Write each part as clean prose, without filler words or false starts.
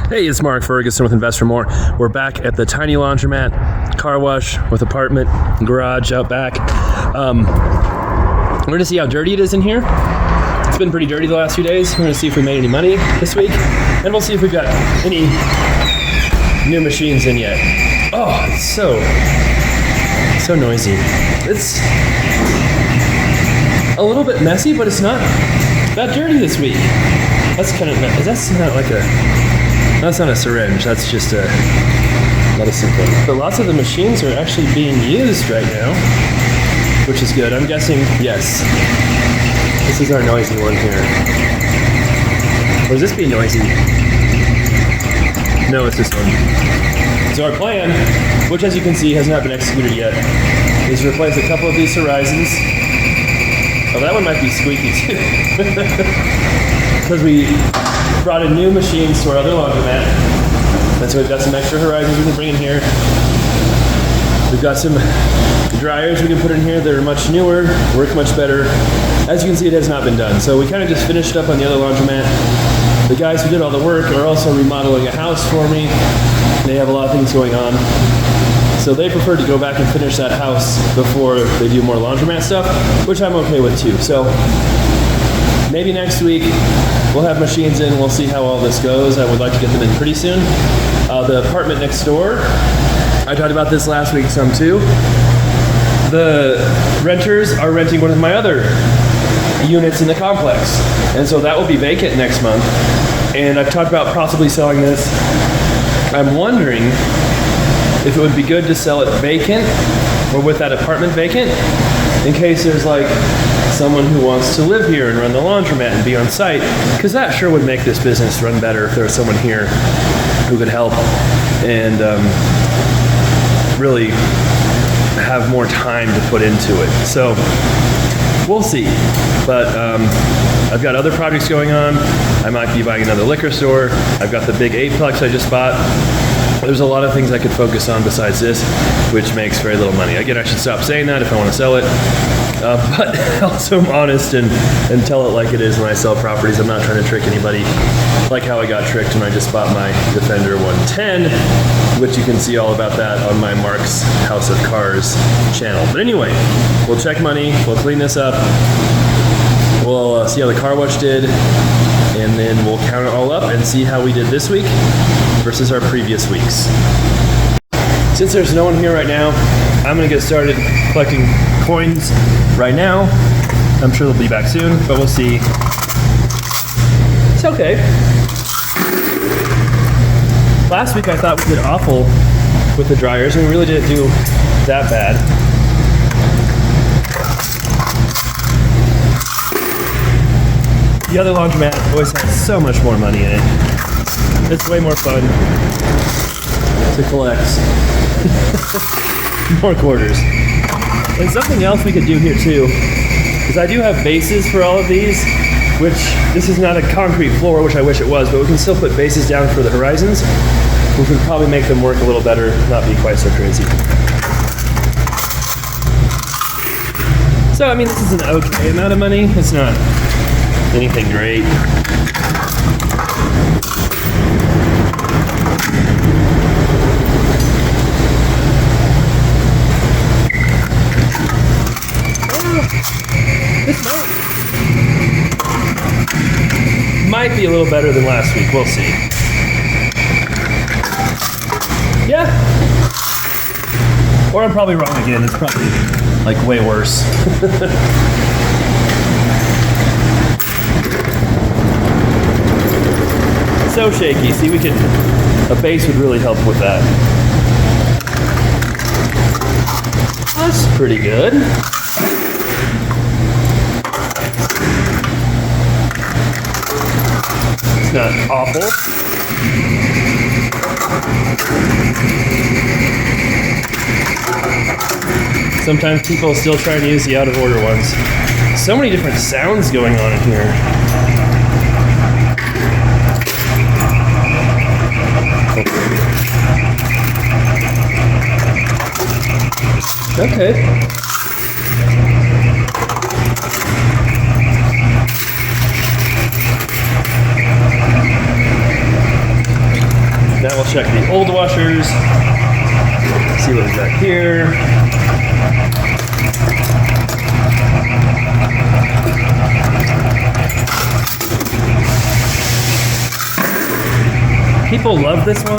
Hey, it's Mark Ferguson with Invest for More. We're back at the tiny laundromat, car wash with apartment, garage out back. We're gonna see how dirty it is in here. It's been pretty dirty the last few days. We're gonna see if we made any money this week, and we'll see if we've got any new machines in yet. Oh, it's so noisy. It's a little bit messy, but it's not that dirty this week. That's kind of, that's not like that's not a syringe, that's just a medicine thing. But lots of the machines are actually being used right now, which is good. I'm guessing, yes. This is our noisy one here. Or is this being noisy? No, it's this one. So our plan, which as you can see has not been executed yet, is to replace a couple of these Horizons. Oh, that one might be squeaky too. Because we brought in new machines to our other laundromat. And so we've got some extra Horizons we can bring in here. We've got some dryers we can put in here that are much newer, work much better. As you can see, it has not been done. So we kind of just finished up on the other laundromat. The guys who did all the work are also remodeling a house for me. They have a lot of things going on. So they preferred to go back and finish that house before they do more laundromat stuff, which I'm okay with too. So maybe next week we'll have machines in, we'll see how all this goes. I would like to get them in pretty soon. The apartment next door, I talked about this last week some too. The renters are renting one of my other units in the complex. And so that will be vacant next month. And I've talked about possibly selling this. I'm wondering if it would be good to sell it vacant or with that apartment vacant in case there's like someone who wants to live here and run the laundromat and be on site, because that sure would make this business run better if there was someone here who could help and really have more time to put into it. So we'll see. But I've got other projects going on. I might be buying another liquor store. I've got the big 8-plex I just bought. There's a lot of things I could focus on besides this, which makes very little money. Again, I should stop saying that if I want to sell it. But also I'm honest and tell it like it is when I sell properties. I'm not trying to trick anybody, like how I got tricked when I just bought my Defender 110, which you can see all about that on my Mark's House of Cars channel. But anyway, we'll check money, we'll clean this up, we'll see how the car wash did, and then we'll count it all up and see how we did this week versus our previous weeks. Since there's no one here right now, I'm gonna get started collecting coins right now. I'm sure they'll be back soon, but we'll see. It's okay. Last week I thought we did awful with the dryers, and we really didn't do that bad. The other laundromat always has so much more money in it. It's way more fun to collect more quarters. And something else we could do here too is I do have bases for all of these, which this is not a concrete floor, which I wish it was, but we can still put bases down for the Horizons, which would probably make them work a little better, not be quite so crazy. So I mean, this is an okay amount of money. It's not anything great. This might be a little better than last week. We'll see. Yeah. Or I'm probably wrong again. It's probably like way worse. So shaky. See, a base would really help with that. That's pretty good. It's not awful. Sometimes people still try to use the out of order ones. So many different sounds going on in here. Okay. Now we'll check the old washers. See what we got here. People love this one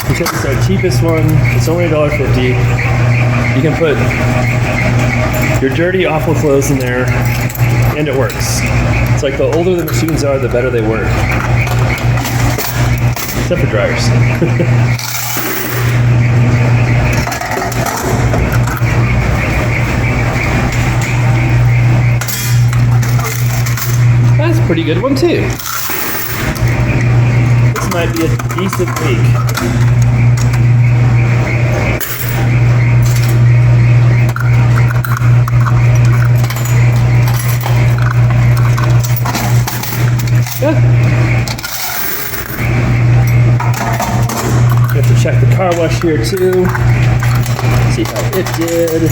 because it's our cheapest one. It's only $1.50. You can put your dirty, awful clothes in there, and it works. It's like the older the machines are, the better they work. Except for dryers. That's a pretty good one too. This might be a decent week. Yeah. We have to check the car wash here too. See how it did.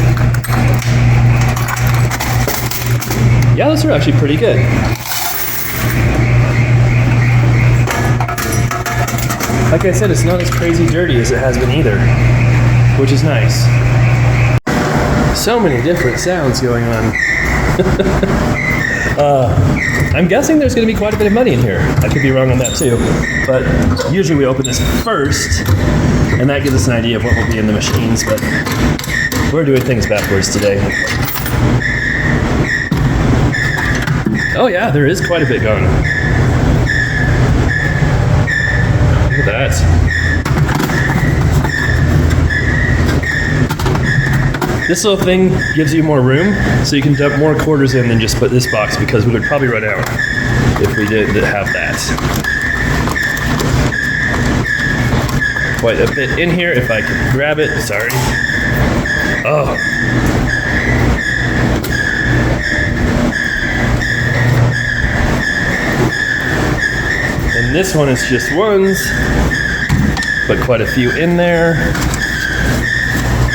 Yeah, those are actually pretty good. Like I said, it's not as crazy dirty as it has been either, which is nice. So many different sounds going on. I'm guessing there's going to be quite a bit of money in here. I could be wrong on that too. But usually we open this first, and that gives us an idea of what will be in the machines, but we're doing things backwards today. Oh yeah, there is quite a bit going on. Look at that. This little thing gives you more room, so you can dump more quarters in than just put this box, because we would probably run out if we did have that. Quite a bit in here, if I can grab it, sorry. Oh. And this one is just ones, but quite a few in there.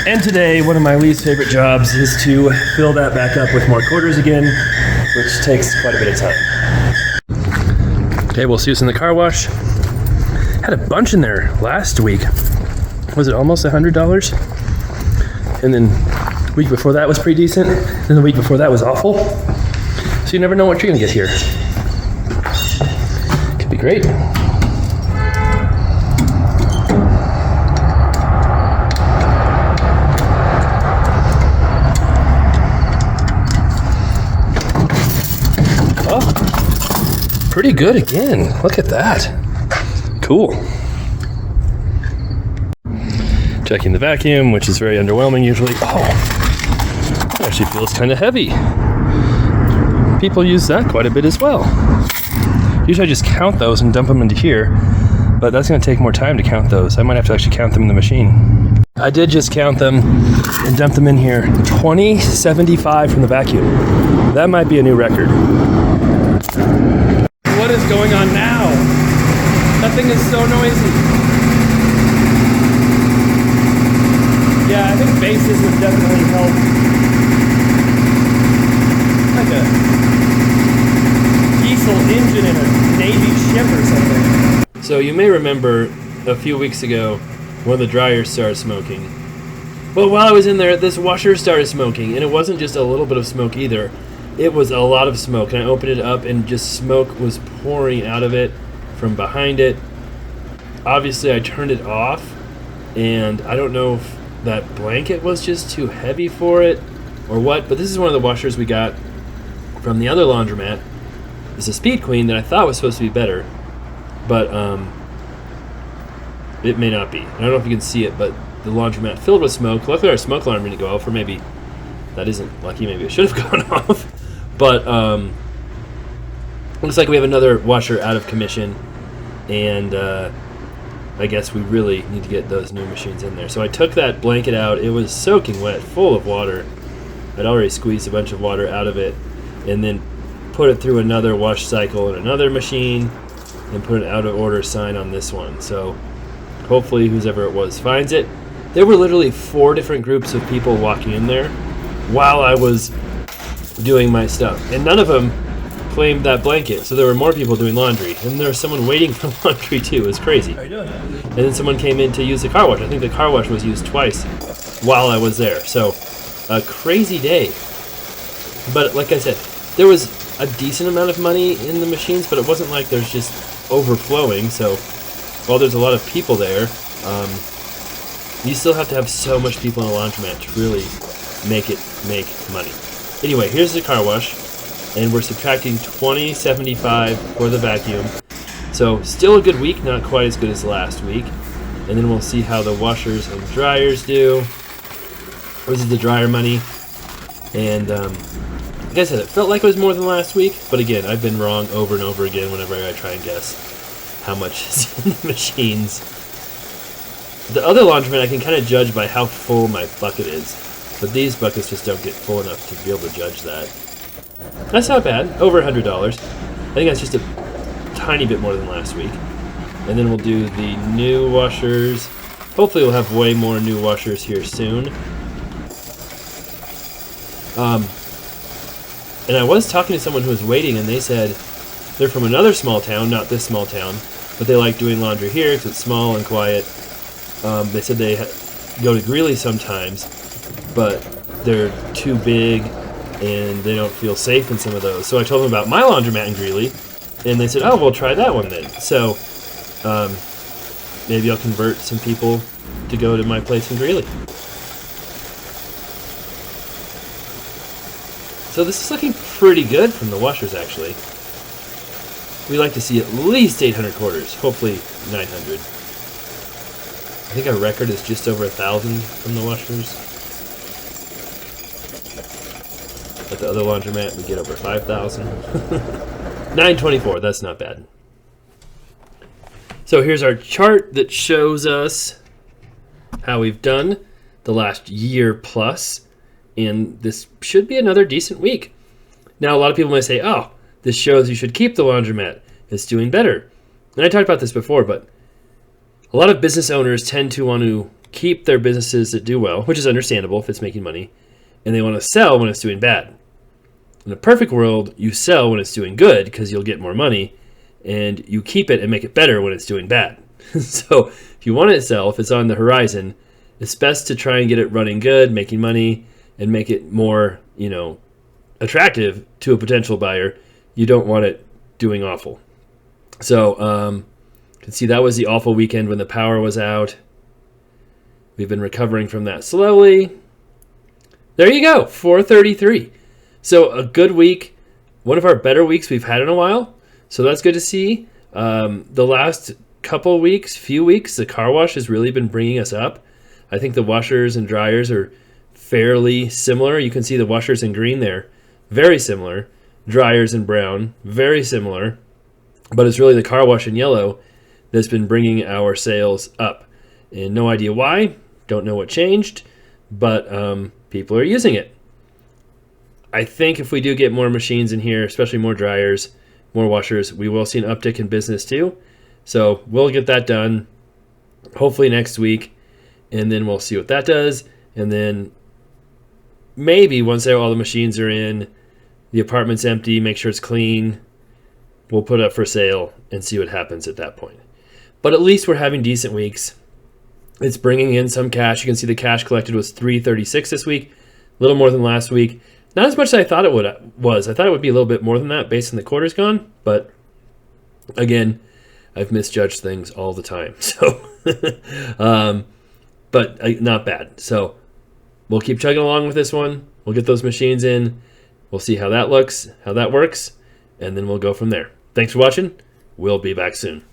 And today, one of my least favorite jobs is to fill that back up with more quarters again, which takes quite a bit of time. Okay, we'll see what's in the car wash. Had a bunch in there last week. Was it almost $100? And then the week before that was pretty decent. Then the week before that was awful. So you never know what you're gonna get here. Could be great. Pretty good again. Look at that. Cool. Checking the vacuum, which is very underwhelming usually. Oh, it actually feels kind of heavy. People use that quite a bit as well. Usually I just count those and dump them into here, but that's going to take more time to count those. I might have to actually count them in the machine. I did just count them and dump them in here. 2075 from the vacuum. That might be a new record. What is going on now? That thing is so noisy. Yeah, I think bases would definitely help. Like a diesel engine in a Navy ship or something. So you may remember a few weeks ago when the dryer started smoking. Well, while I was in there, this washer started smoking, and it wasn't just a little bit of smoke either. It was a lot of smoke, and I opened it up and just smoke was pouring out of it from behind it. Obviously I turned it off, and I don't know if that blanket was just too heavy for it or what, but this is one of the washers we got from the other laundromat. It's a Speed Queen that I thought was supposed to be better, but it may not be. I don't know if you can see it, but the laundromat filled with smoke. Luckily our smoke alarm didn't go off, or maybe that isn't lucky, maybe it should have gone off. But looks like we have another washer out of commission, and I guess we really need to get those new machines in there. So I took that blanket out. It was soaking wet, full of water. I'd already squeezed a bunch of water out of it, and then put it through another wash cycle in another machine, and put an out of order sign on this one. So hopefully whoever it was finds it. There were literally 4 different groups of people walking in there while I was doing my stuff, and none of them claimed that blanket, so there were more people doing laundry, and there was someone waiting for laundry too. It was crazy. How you doing? And then someone came in to use the car wash. I think the car wash was used twice while I was there. So a crazy day. But like I said, there was a decent amount of money in the machines, but it wasn't like there's just overflowing. So while there's a lot of people there, you still have to have so much people in a laundromat to really make money. Anyway, here's the car wash, and we're subtracting $20.75 for the vacuum. So still a good week, not quite as good as last week. And then we'll see how the washers and dryers do. This is the dryer money. And like I said, it felt like it was more than last week, but again, I've been wrong over and over again whenever I try and guess how much is in the machines. The other laundromat I can kind of judge by how full my bucket is, but these buckets just don't get full enough to be able to judge that. That's not bad, over $100. I think that's just a tiny bit more than last week. And then we'll do the new washers. Hopefully we'll have way more new washers here soon. And I was talking to someone who was waiting, and they said they're from another small town, not this small town, but they like doing laundry here because it's small and quiet. They said they go to Greeley sometimes, but they're too big and they don't feel safe in some of those. So I told them about my laundromat in Greeley, and they said, oh, we'll try that one then. So maybe I'll convert some people to go to my place in Greeley. So this is looking pretty good from the washers, actually. We like to see at least 800 quarters, hopefully 900. I think our record is just over 1,000 from the washers. At the other laundromat, we get over 5,000. 924, that's not bad. So here's our chart that shows us how we've done the last year plus. And this should be another decent week. Now, a lot of people might say, oh, this shows you should keep the laundromat. It's doing better. And I talked about this before, but a lot of business owners tend to want to keep their businesses that do well, which is understandable if it's making money, and they want to sell when it's doing bad. In a perfect world, you sell when it's doing good because you'll get more money, and you keep it and make it better when it's doing bad. So if you want it to sell, if it's on the horizon, it's best to try and get it running good, making money, and make it more, attractive to a potential buyer. You don't want it doing awful. So, you can see that was the awful weekend when the power was out. We've been recovering from that slowly. There you go, 433. So a good week, one of our better weeks we've had in a while. So that's good to see. The last few weeks, the car wash has really been bringing us up. I think the washers and dryers are fairly similar. You can see the washers in green there, very similar. Dryers in brown, very similar. But it's really the car wash in yellow that's been bringing our sales up. And no idea why, don't know what changed, but people are using it. I think if we do get more machines in here, especially more dryers, more washers, we will see an uptick in business too. So we'll get that done hopefully next week, and then we'll see what that does. And then maybe once all the machines are in, the apartment's empty, make sure it's clean, we'll put it up for sale and see what happens at that point. But at least we're having decent weeks. It's bringing in some cash. You can see the cash collected was $336 this week, a little more than last week. Not as much as I thought it was. I thought it would be a little bit more than that based on the quarters gone. But again, I've misjudged things all the time. So, but not bad. So we'll keep chugging along with this one. We'll get those machines in. We'll see how that looks, how that works, and then we'll go from there. Thanks for watching. We'll be back soon.